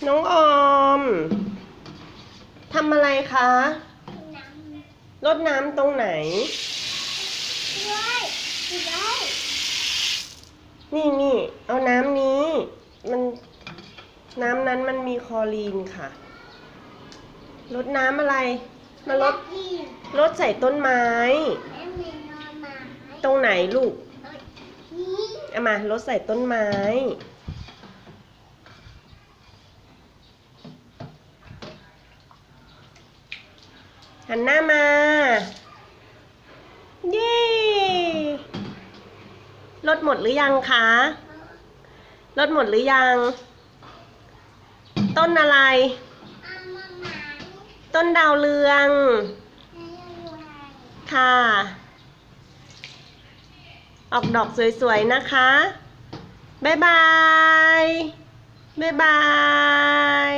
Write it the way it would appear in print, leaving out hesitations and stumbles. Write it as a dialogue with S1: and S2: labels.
S1: น้องออมทำอะไรคะรดน้ำตรงไหนนี่เอาน้ำนี้น้ำนั้นมันมีคลอรีนค่ะรดน้ำอะไรมารดใส่ต้นไม้ตรงไหนลูกเอามารดใส่ต้นไม้หันหน้ามาเย้รดหมดหรือยังคะรดหมดหรือยังต้นอะไรต้นดาวเรืองค่ะออกดอกสวยๆนะคะบ๊ายบายบ๊ายบาย